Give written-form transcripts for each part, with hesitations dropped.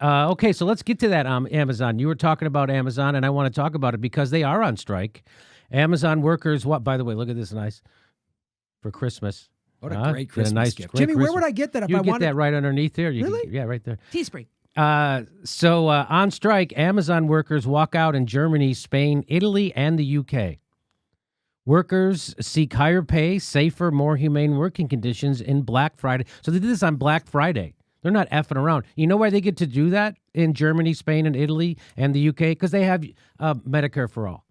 Okay, so let's get to that Amazon. You were talking about Amazon, and I want to talk about it because they are on strike. Amazon workers, by the way, look at this nice for Christmas. What a great Christmas nice, gift. Jimmy, Where would I get that if I wanted? You get that right underneath there. Really? Yeah, right there. Teespring. So on strike, Amazon workers walk out in Germany, Spain, Italy, and the UK. Workers seek higher pay, safer, more humane working conditions in Black Friday. So they did this on Black Friday. They're not effing around. You know why they get to do that in Germany, Spain, and Italy, and the UK? Because they have Medicare for all.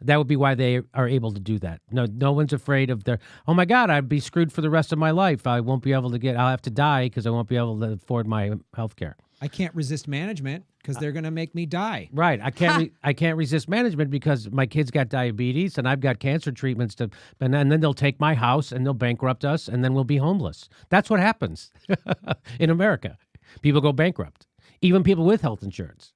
That would be why they are able to do that. No one's afraid of oh my God, I'd be screwed for the rest of my life. I'll have to die because I won't be able to afford my health care. I can't resist management because they're going to make me die. Right. I can't resist management because my kid's got diabetes and I've got cancer treatments and then they'll take my house and they'll bankrupt us and then we'll be homeless. That's what happens in America. People go bankrupt, even people with health insurance.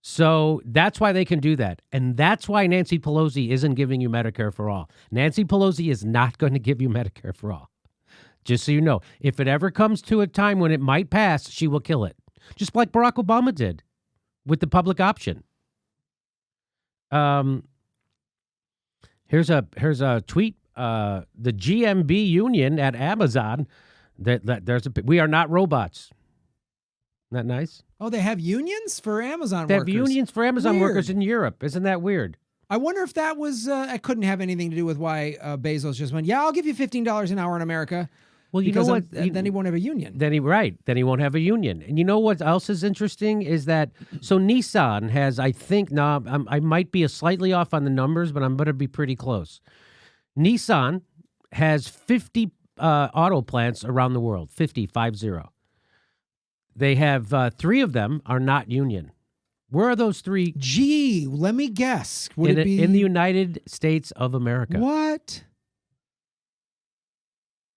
So that's why they can do that. And that's why Nancy Pelosi isn't giving you Medicare for all. Nancy Pelosi is not going to give you Medicare for all. Just so you know, if it ever comes to a time when it might pass, she will kill it. Just like Barack Obama did with the public option. Here's a tweet. The GMB union at Amazon, we are not robots. Isn't that nice? Oh, they have unions for Amazon workers? They have unions for Amazon Weird. workers in Europe. Isn't that weird? I wonder if that was, it couldn't have anything to do with why Bezos just went, yeah, I'll give you $15 an hour in America. Well, you know what? Then he won't have a union. Then he won't have a union. And you know what else is interesting is that, so Nissan has, I think, now I might be slightly off on the numbers, but I'm going to be pretty close. Nissan has 50 auto plants around the world, 50. They have 3 of them are not union. Where are those 3? Gee, let me guess. Would it be in the United States of America? What?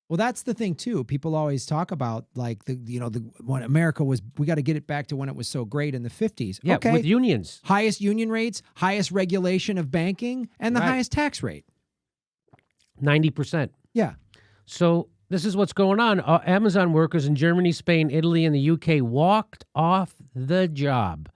Well, that's the thing too. People always talk about like when America was, we got to get it back to when it was so great in the 50s. Yeah, okay. with unions. Highest union rates, highest regulation of banking, and the highest tax rate. 90%. Yeah. So this is what's going on. Amazon workers in Germany, Spain, Italy, and the UK walked off the job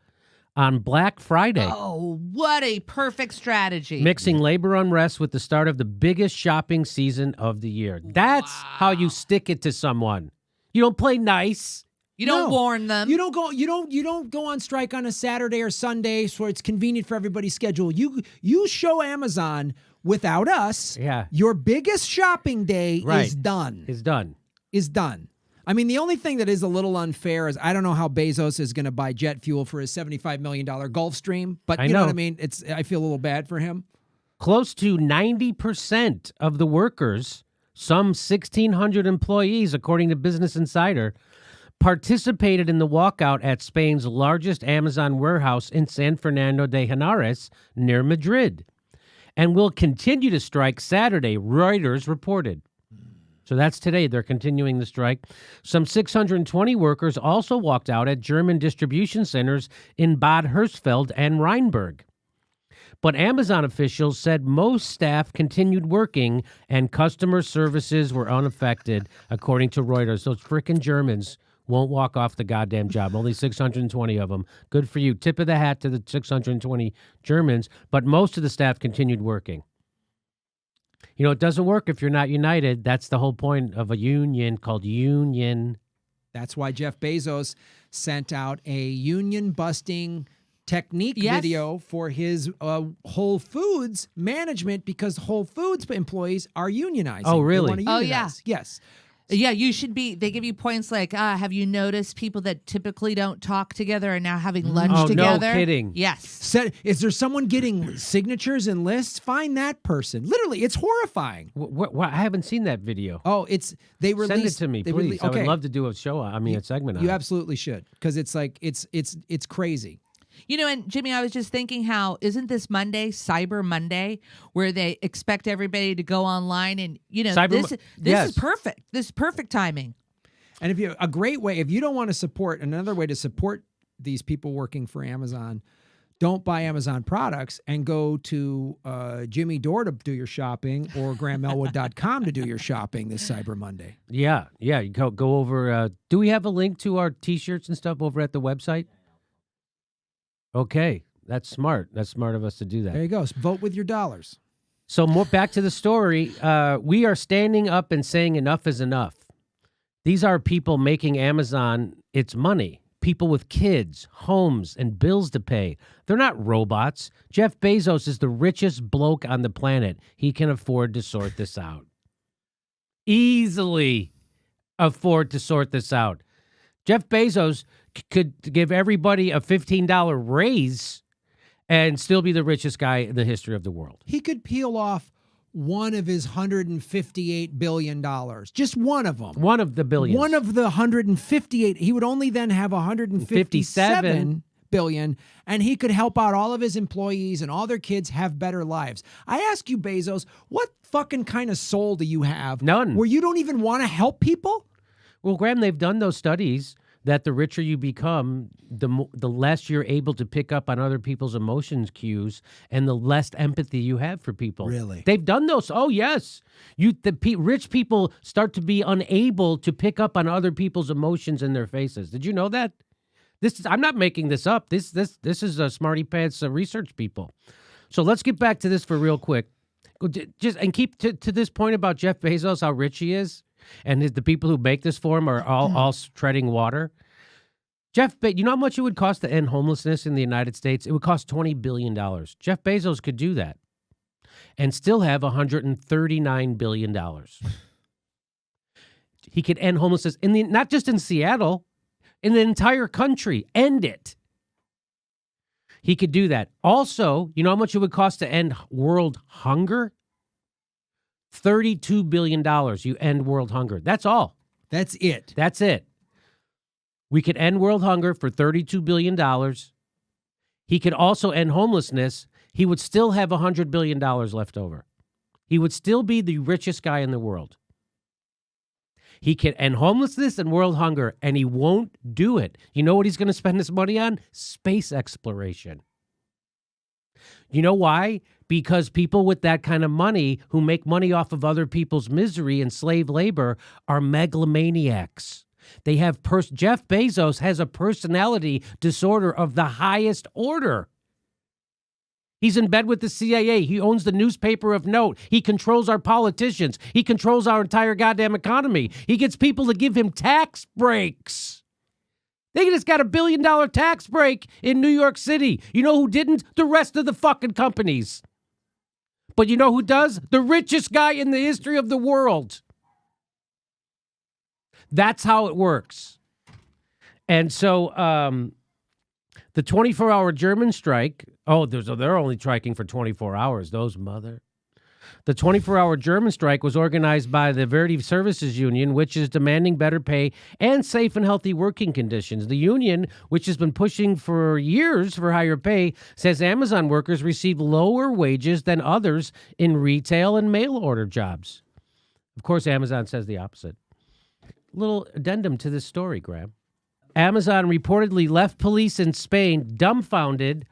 on Black Friday. Oh, what a perfect strategy. Mixing labor unrest with the start of the biggest shopping season of the year. That's how you stick it to someone. You don't play nice. You don't warn them. You don't go on strike on a Saturday or Sunday so it's convenient for everybody's schedule. You show Amazon, without us, your biggest shopping day is done. Is done. I mean, the only thing that is a little unfair is I don't know how Bezos is going to buy jet fuel for his $75 million Gulfstream, but you know what I mean? I feel a little bad for him. Close to 90% of the workers, some 1,600 employees, according to Business Insider, participated in the walkout at Spain's largest Amazon warehouse in San Fernando de Henares near Madrid, and will continue to strike Saturday, Reuters reported. So that's today. They're continuing the strike. Some 620 workers also walked out at German distribution centers in Bad Hersfeld and Rheinberg. But Amazon officials said most staff continued working and customer services were unaffected, according to Reuters. Those frickin' Germans won't walk off the goddamn job. Only 620 of them. Good for you. Tip of the hat to the 620 Germans. But most of the staff continued working. You know, it doesn't work if you're not united. That's the whole point of a union called union. That's why Jeff Bezos sent out a union-busting technique video for his Whole Foods management because Whole Foods employees are unionizing. Oh, really? Oh, yeah. Yes. Yeah, you should be. They give you points like, have you noticed people that typically don't talk together are now having lunch together? No kidding. Yes. Is there someone getting signatures and lists? Find that person. Literally, it's horrifying. I haven't seen that video. Oh, they released. Send it to me, please. I would love to do a show. A segment on it. You absolutely should, because it's like it's crazy. You know, and Jimmy, I was just thinking isn't this Monday, Cyber Monday, where they expect everybody to go online and, you know, this is perfect. This is perfect timing. And if you don't want to support, another way to support these people working for Amazon, don't buy Amazon products and go to Jimmy Dore to do your shopping or GrahamElwood.com to do your shopping this Cyber Monday. Yeah. You go over. Do we have a link to our T-shirts and stuff over at the website? Okay. That's smart. That's smart of us to do that. There you go. Vote with your dollars. So more back to the story. We are standing up and saying enough is enough. These are people making Amazon its money. People with kids, homes, and bills to pay. They're not robots. Jeff Bezos is the richest bloke on the planet. He can afford to sort this out. Easily afford to sort this out. Jeff Bezos could give everybody a $15 raise and still be the richest guy in the history of the world. He could peel off one of his $158 billion. Just one of them. One of the billions. One of the 158. He would only then have 157 billion, and he could help out all of his employees and all their kids have better lives. I ask you, Bezos, what fucking kind of soul do you have? None. Where you don't even want to help people? Well, Graham, they've done those studies that the richer you become, the less you're able to pick up on other people's emotions cues and the less empathy you have for people. Really? They've done those. Oh, yes. Rich people start to be unable to pick up on other people's emotions in their faces. Did you know that? I'm not making this up. This is a Smarty Pants research people. So let's get back to this for real quick. Just and keep to this point about Jeff Bezos, how rich he is. And the people who make this for him are all treading water. You know how much it would cost to end homelessness in the United States? It would cost $20 billion. Jeff Bezos could do that and still have $139 billion. He could end homelessness not just in Seattle, in the entire country. End it. He could do that. Also, you know how much it would cost to end world hunger? $32 billion. You end world hunger. That's all. That's it. That's it. We could end world hunger for $32 billion. He could also end homelessness. He would still have $100 billion left over. He would still be the richest guy in the world. He can end homelessness and world hunger, and he won't do it. You know what he's going to spend his money on? Space exploration. You know why? Because people with that kind of money who make money off of other people's misery and slave labor are megalomaniacs. They have Jeff Bezos has a personality disorder of the highest order. He's in bed with the CIA. He owns the newspaper of note. He controls our politicians. He controls our entire goddamn economy. He gets people to give him tax breaks. They just got $1 billion tax break in New York City. You know who didn't? The rest of the fucking companies. But you know who does? The richest guy in the history of the world. That's how it works. And so the 24-hour German strike, they're only striking for 24 hours, those mother. The 24-hour German strike was organized by the Verdi Services Union, which is demanding better pay and safe and healthy working conditions. The union, which has been pushing for years for higher pay, says Amazon workers receive lower wages than others in retail and mail order jobs. Of course, Amazon says the opposite. Little addendum to this story, Graham. Amazon reportedly left police in Spain dumbfounded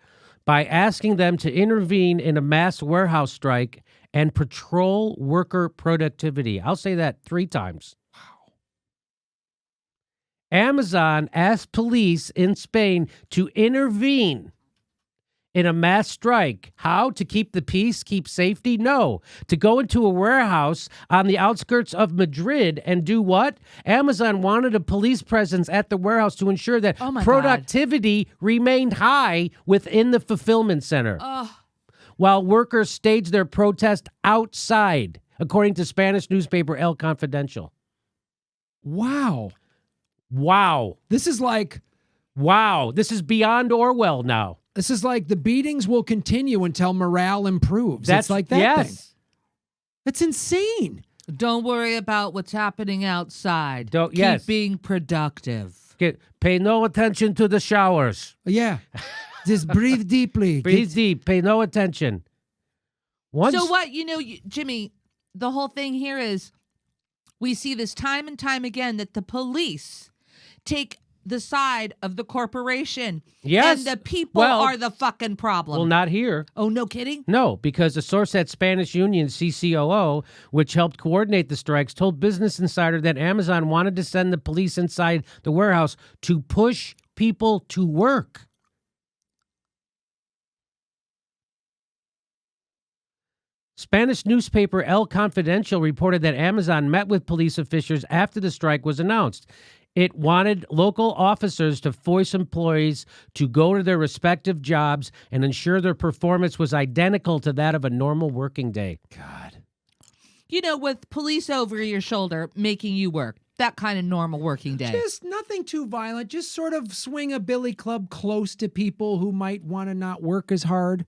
by asking them to intervene in a mass warehouse strike and patrol worker productivity. I'll say that 3 times. Wow. Amazon asked police in Spain to intervene in a mass strike. How? To keep the peace, keep safety? No. To go into a warehouse on the outskirts of Madrid and do what? Amazon wanted a police presence at the warehouse to ensure that productivity remained high within the fulfillment center. While workers staged their protest outside, according to Spanish newspaper El Confidencial. Wow. This is beyond Orwell now. This is like the beatings will continue until morale improves. It's like that thing. That's insane. Don't worry about what's happening outside. Keep being productive. Pay no attention to the showers. Yeah. Just breathe deeply. Breathe deep. Pay no attention. So what, Jimmy, the whole thing here is we see this time and time again that the police take the side of the corporation. Yes. And the people are the fucking problem. Well, not here. Oh, no kidding? No, because a source at Spanish Union CCOO, which helped coordinate the strikes, told Business Insider that Amazon wanted to send the police inside the warehouse to push people to work. Spanish newspaper El Confidencial reported that Amazon met with police officials after the strike was announced. It wanted local officers to force employees to go to their respective jobs and ensure their performance was identical to that of a normal working day. God. You know, with police over your shoulder making you work. That kind of normal working day. Just nothing too violent. Just sort of swing a billy club close to people who might want to not work as hard.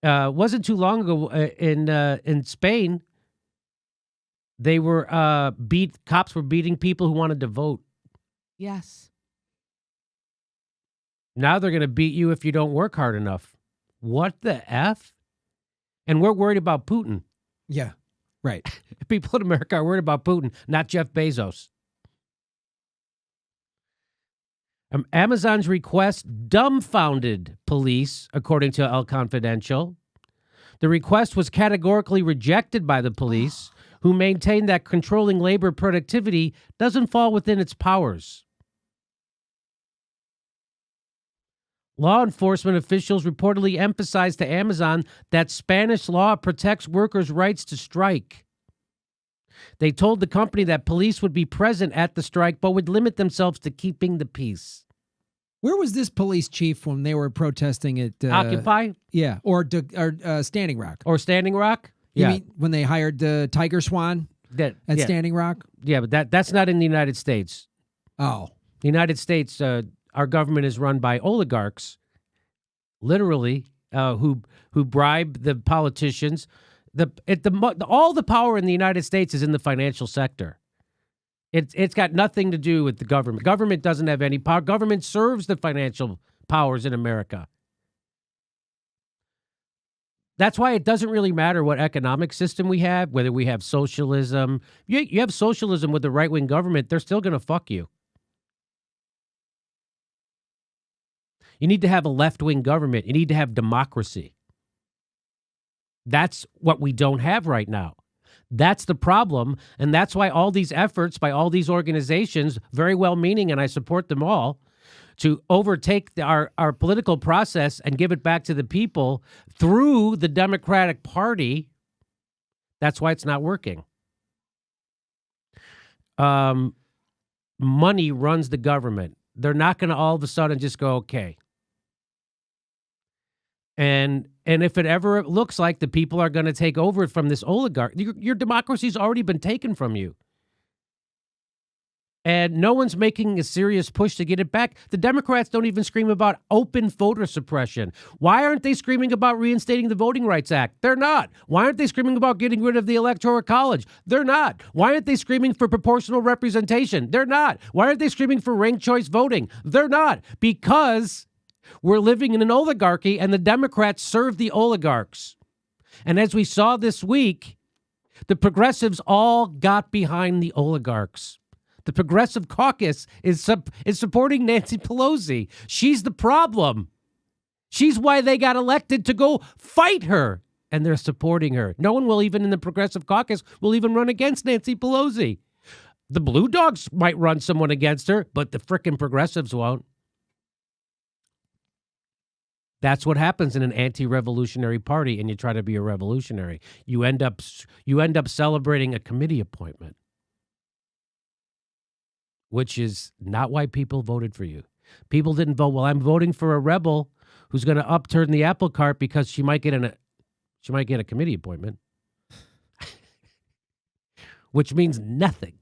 Wasn't too long ago in Spain, they were cops were beating people who wanted to vote. Yes. Now they're going to beat you if you don't work hard enough. What the F? And we're worried about Putin. Yeah, right. People in America are worried about Putin, not Jeff Bezos. Amazon's request dumbfounded police, according to El Confidencial. The request was categorically rejected by the police, who maintained that controlling labor productivity doesn't fall within its powers. Law enforcement officials reportedly emphasized to Amazon that Spanish law protects workers' rights to strike. They told the company that police would be present at the strike, but would limit themselves to keeping the peace. Where was this police chief when they were protesting at Occupy? Yeah, or Standing Rock. Or Standing Rock? You mean when they hired the Tiger Swan at Standing Rock? Yeah, but that's not in the United States. Oh. The United States, our government is run by oligarchs, literally, who bribe the politicians. All the power in the United States is in the financial sector. It's got nothing to do with the government. Government doesn't have any power. Government serves the financial powers in America. That's why it doesn't really matter what economic system we have, whether we have socialism. You have socialism with the right-wing government, they're still going to fuck you. You need to have a left-wing government. You need to have democracy. That's what we don't have right now. That's the problem, and that's why all these efforts by all these organizations, very well-meaning, and I support them all, to overtake our political process and give it back to the people through the Democratic Party, that's why it's not working. Money runs the government. They're not going to all of a sudden just go, okay. And if it ever looks like the people are going to take over from this oligarch, your democracy's already been taken from you. And no one's making a serious push to get it back. The Democrats don't even scream about open voter suppression. Why aren't they screaming about reinstating the Voting Rights Act? They're not. Why aren't they screaming about getting rid of the Electoral College? They're not. Why aren't they screaming for proportional representation? They're not. Why aren't they screaming for ranked choice voting? They're not. Because we're living in an oligarchy, and the Democrats serve the oligarchs. And as we saw this week, the progressives all got behind the oligarchs. The Progressive Caucus is supporting Nancy Pelosi. She's the problem. She's why they got elected, to go fight her, and they're supporting her. No one will, even in the Progressive Caucus, will even run against Nancy Pelosi. The Blue Dogs might run someone against her, but the frickin' progressives won't. That's what happens in an anti-revolutionary party, and you try to be a revolutionary. You end up celebrating a committee appointment, which is not why people voted for you. People didn't vote, well, I'm voting for a rebel who's going to upturn the apple cart because she might get a committee appointment, which means nothing.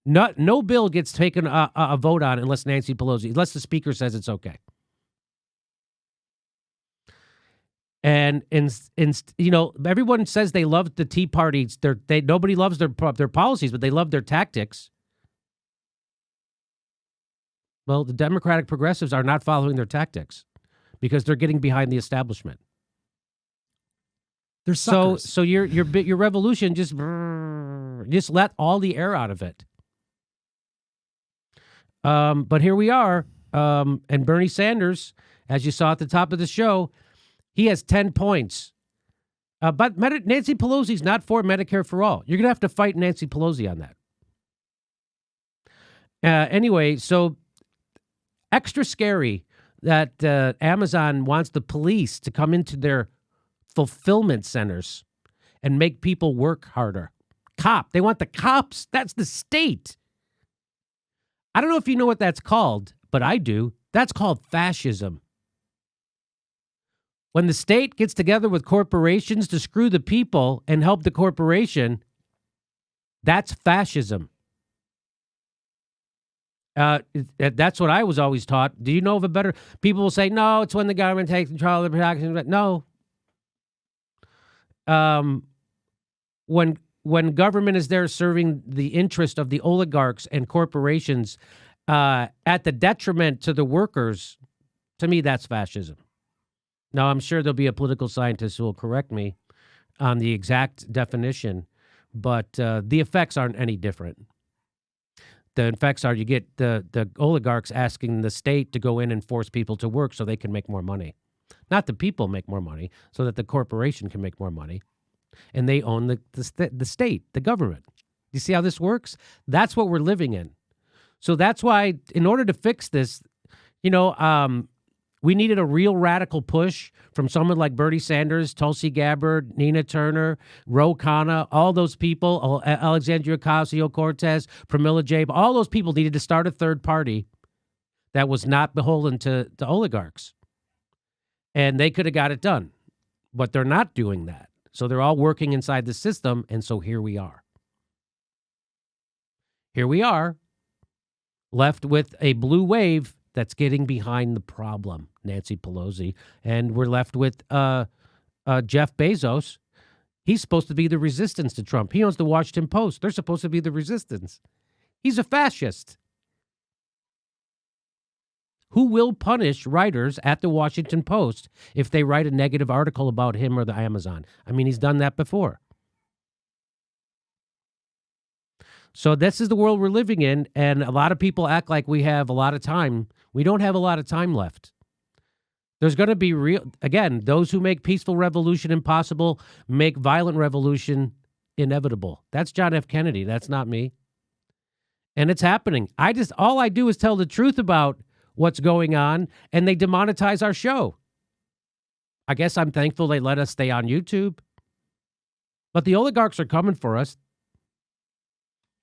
No bill gets taken a vote on unless Nancy Pelosi, unless the speaker says it's okay. And you know, everyone says they love the Tea Party. Nobody loves their policies, but they love their tactics. Well, the Democratic progressives are not following their tactics because they're getting behind the establishment. They're suckers. So your revolution just let all the air out of it. But here we are, and Bernie Sanders, as you saw at the top of the show, he has 10 points. But Nancy Pelosi's not for Medicare for all. You're going to have to fight Nancy Pelosi on that. Anyway, so extra scary that Amazon wants the police to come into their fulfillment centers and make people work harder. They want the cops. That's the state. I don't know if you know what that's called, but I do. That's called fascism. When the state gets together with corporations to screw the people and help the corporation, that's fascism. That's what I was always taught. Do you know of a better? People will say, no, it's when the government takes control of the production. But no. When government is there serving the interest of the oligarchs and corporations at the detriment to the workers, to me, that's fascism. Now, I'm sure there'll be a political scientist who will correct me on the exact definition, but the effects aren't any different. The effects are you get the oligarchs asking the state to go in and force people to work so they can make more money. Not the people make more money, so that the corporation can make more money. And they own the state, the government. You see how this works? That's what we're living in. So that's why, in order to fix this, we needed a real radical push from someone like Bernie Sanders, Tulsi Gabbard, Nina Turner, Ro Khanna, all those people, Alexandria Ocasio-Cortez, Pramila Jayapal, all those people needed to start a third party that was not beholden to the oligarchs. And they could have got it done. But they're not doing that. So they're all working inside the system, and so here we are. Here we are, left with a blue wave that's getting behind the problem, Nancy Pelosi. And we're left with Jeff Bezos. He's supposed to be the resistance to Trump. He owns the Washington Post. They're supposed to be the resistance. He's a fascist. Who will punish writers at the Washington Post if they write a negative article about him or the Amazon? I mean, he's done that before. So this is the world we're living in, and a lot of people act like we have a lot of time. We don't have a lot of time left. There's going to be those who make peaceful revolution impossible make violent revolution inevitable. That's John F. Kennedy. That's not me. And it's happening. All I do is tell the truth about what's going on, and they demonetize our show. I guess I'm thankful they let us stay on YouTube. But the oligarchs are coming for us.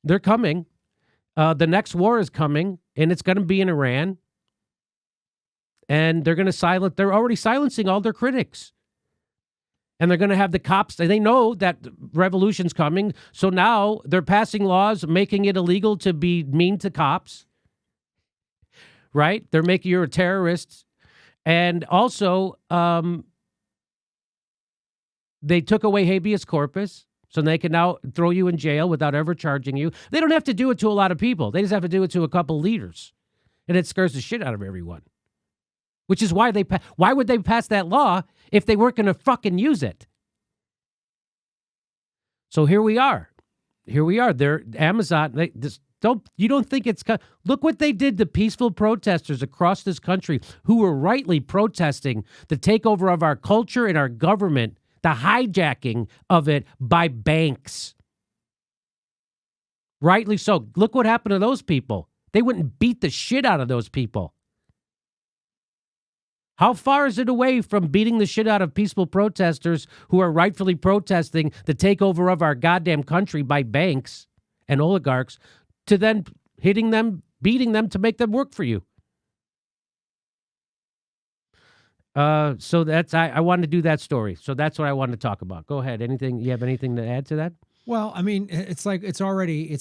They're coming. The next war is coming, and it's going to be in Iran. And they're going to they're already silencing all their critics. And they're going to have the cops. They know that revolution's coming. So now they're passing laws making it illegal to be mean to cops. Right? They're making you a terrorist. And also, they took away habeas corpus. So they can now throw you in jail without ever charging you. They don't have to do it to a lot of people. They just have to do it to a couple leaders. And it scares the shit out of everyone. Which is why why would they pass that law if they weren't going to fucking use it? So here we are. They're Amazon. You don't think it's... Look what they did to peaceful protesters across this country who were rightly protesting the takeover of our culture and our government, the hijacking of it by banks. Rightly so. Look what happened to those people. They wouldn't beat the shit out of those people. How far is it away from beating the shit out of peaceful protesters who are rightfully protesting the takeover of our goddamn country by banks and oligarchs to then hitting them, beating them to make them work for you? So that's I wanted to do that story. So that's what I wanted to talk about. Go ahead. You have anything to add to that? Well, I mean, it's already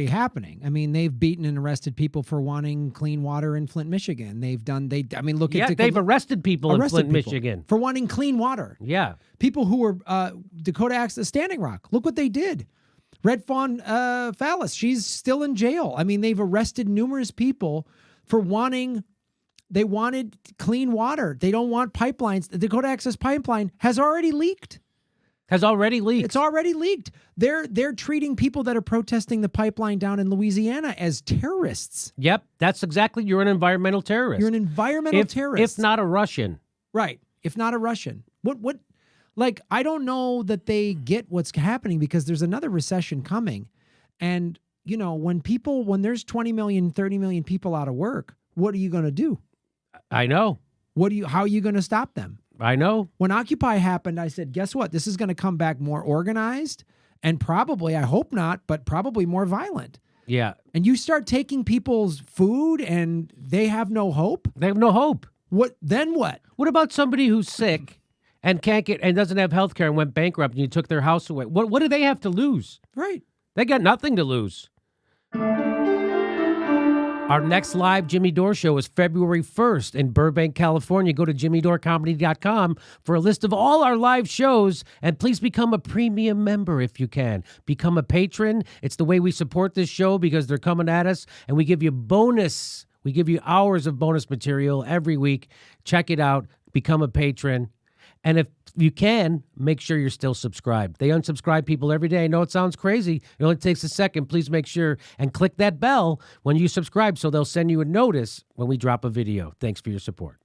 happening. I mean, they've beaten and arrested people for wanting clean water in Flint, Michigan. They've arrested people in Flint, Michigan for wanting clean water. Yeah. People who were Dakota Access Standing Rock. Look what they did. Red Fawn Fallis, she's still in jail. I mean, they've arrested numerous people for wanting They wanted clean water. They don't want pipelines. The Dakota Access Pipeline has already leaked. It's already leaked. They're treating people that are protesting the pipeline down in Louisiana as terrorists. Yep, that's exactly. You're an environmental terrorist. You're an environmental terrorist. If not a Russian. Right. If not a Russian. What? Like, I don't know that they get what's happening because there's another recession coming. And, you know, when there's 20 million, 30 million people out of work, what are you going to do? I know. How are you going to stop them? I know. When Occupy happened, I said, guess what? This is going to come back more organized and probably, I hope not, but probably more violent. Yeah. And you start taking people's food and they have no hope. They have no hope. Then what? What about somebody who's sick and can't get and doesn't have health care and went bankrupt and you took their house away? What do they have to lose? Right. They got nothing to lose. Our next live Jimmy Dore show is February 1st in Burbank, California. Go to jimmydorcomedy.com for a list of all our live shows, and please become a premium member if you can. Become a patron. It's the way we support this show because they're coming at us, and we give you bonus. We give you hours of bonus material every week. Check it out. Become a patron. And if you can, make sure you're still subscribed. They unsubscribe people every day. I know it sounds crazy. It only takes a second. Please make sure and click that bell when you subscribe so they'll send you a notice when we drop a video. Thanks for your support.